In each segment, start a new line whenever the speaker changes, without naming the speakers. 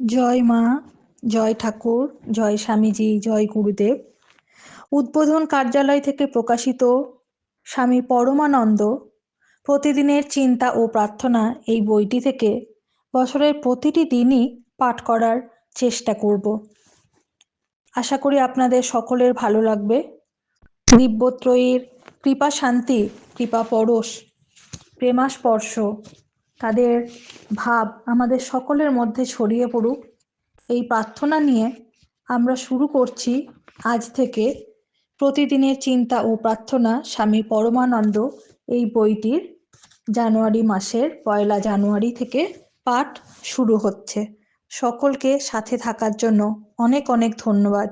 জয় মা, জয় ঠাকুর, জয় স্বামীজি, জয় গুরুদেব। উদ্বোধন কার্যালয় থেকে প্রকাশিত স্বামী পরমানন্দ প্রতিদিনের চিন্তা ও প্রার্থনা এই বইটি থেকে বছরের প্রতিটি দিনই পাঠ করার চেষ্টা করব। আশা করি আপনাদের সকলের ভালো লাগবে। দিব্যত্রয়ীর কৃপা শান্তি, কৃপা পরশ, প্রেমাস্পর্শ, তাদের ভাব আমাদের সকলের মধ্যে ছড়িয়ে পড়ুক, এই প্রার্থনা নিয়ে আমরা শুরু করছি আজ থেকে প্রতিদিনের চিন্তা ও প্রার্থনা স্বামী পরমানন্দ এই বইটির জানুয়ারি মাসের 1 জানুয়ারি থেকে পাঠ শুরু হচ্ছে। সকলকে সাথে থাকার জন্য অনেক অনেক ধন্যবাদ।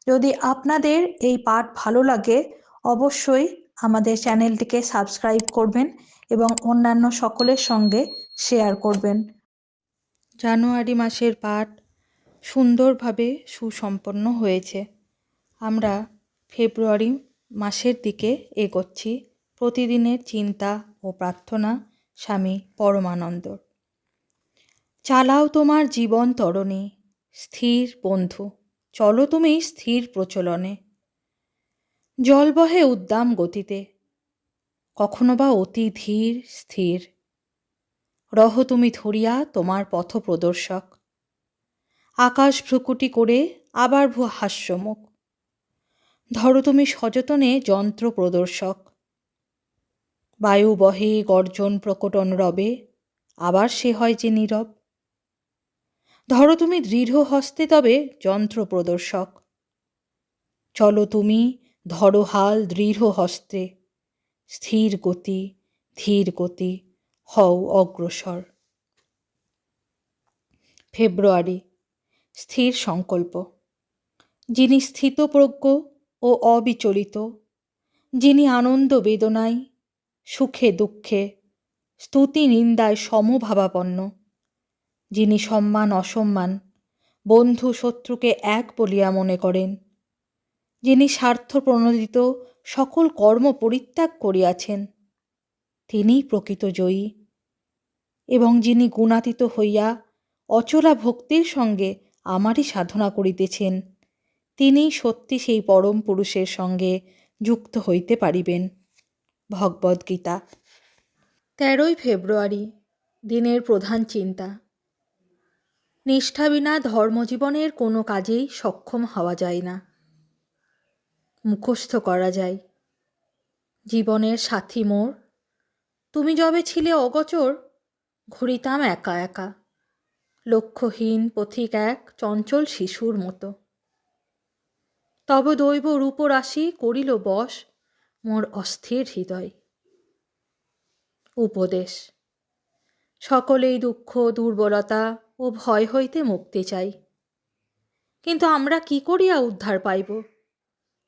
যদি আপনাদের এই পাঠ ভালো লাগে অবশ্যই আমাদের চ্যানেলটিকে সাবস্ক্রাইব করবেন এবং অন্যান্য সকলের সঙ্গে শেয়ার করবেন। জানুয়ারি মাসের পাঠ সুন্দরভাবে সুসম্পন্ন হয়েছে। আমরা ফেব্রুয়ারি মাসের দিকে এগোচ্ছি প্রতিদিনের চিন্তা ও প্রার্থনা স্বামী পরমানন্দর। চালাও তোমার জীবন তরণী, স্থির বন্ধু, চলো তুমি স্থির প্রচলনে। জল বহে উদ্দাম গতিতে, কখনো বা অতি ধীর স্থির। রহ তুমি ধরিয়া তোমার পথ প্রদর্শক, আকাশ ভ্রুকুটি করে আবার হাস্যমুখ। ধরো তুমি সযতনে যন্ত্র প্রদর্শক, বায়ু বহে গর্জন প্রকটন রবে, আবার সে হয় যে নীরব। ধরো তুমি দৃঢ় হস্তে তবে যন্ত্র প্রদর্শক, চলো তুমি ধরো হাল দৃঢ় হস্তে। স্থির গতি ধীর গতি হও অগ্রসর। ফেব্রুয়ারি স্থির সংকল্প। যিনি স্থিতপ্রজ্ঞ ও অবিচলিত, যিনি আনন্দ বেদনায় সুখে দুঃখে স্তুতি নিন্দায় সমভাবাপন্ন, যিনি সম্মান অসম্মান বন্ধু শত্রুকে এক বলিয়া মনে করেন, যিনি স্বার্থপ্রণোদিত সকল কর্ম পরিত্যাগ করিয়াছেন, তিনিই প্রকৃত জয়ী। এবং যিনি গুণাতীত হইয়া অচলা ভক্তির সঙ্গে আমারই সাধনা করিতেছেন, তিনি সত্যি সেই পরম পুরুষের সঙ্গে যুক্ত হইতে পারিবেন। ভগবদ্গীতা। 13 ফেব্রুয়ারি দিনের প্রধান চিন্তা। নিষ্ঠা বিনা ধর্মজীবনের কোনো কাজেই সক্ষম হওয়া যায় না। মুখস্থ করা যায়, জীবনের সাথী মোর, তুমি যবে ছিলে অগোচর, ঘুরিতাম একা একা, লক্ষ্যহীন পথিক এক চঞ্চল শিশুর মতো। তব দৈব রূপরাশি করিল বশ মোর অস্থির হৃদয়। উপদেশ। সকলেই দুঃখ দুর্বলতা ও ভয় হইতে মুক্তি চাই, কিন্তু আমরা কি করিয়া উদ্ধার পাইব?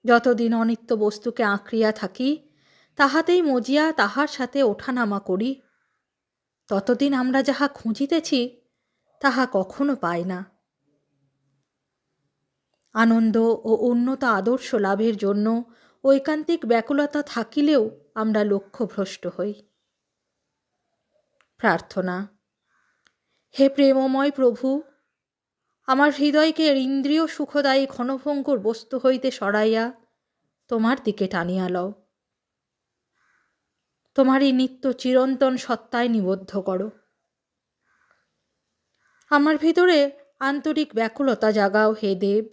যতদিন অনিত্য বস্তুকে আঁকড়িয়া থাকি, তাহাতেই মজিয়া তাহার সাথে ওঠানামা করি, ততদিন আমরা যাহা খুঁজিতেছি তাহা কখনো পাই না। আনন্দ ও উন্নত আদর্শ লাভের জন্য ঐকান্তিক ব্যাকুলতা থাকিলেও আমরা লক্ষ্যভ্রষ্ট হই। প্রার্থনা। হে প্রেমময় প্রভু, আমার হৃদয়কে ইন্দ্রিয় সুখদায়ী ক্ষণভঙ্গুর বস্তু হইতে সরাইয়া তোমার দিকে টানিয়া লও। তোমারই নিত্য চিরন্তন সত্তায় নিবদ্ধ করো। আমার ভিতরে আন্তরিক ব্যাকুলতা জাগাও হে দেব।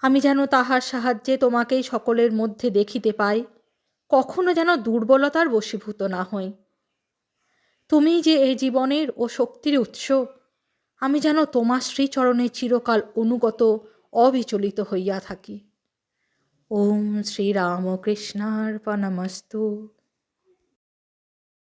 আমি যেন তাহার সাহায্যে তোমাকেই সকলের মধ্যে দেখিতে পাই, কখনো যেন দুর্বলতার বশীভূত না হই। তুমি যে এই জীবনের ও শক্তির উৎস, আমি যেন তোমার শ্রীচরণে চিরকাল অনুগত অবিচলিত হইয়া থাকি। ওম শ্রীরামকৃষ্ণার্পণমস্তু।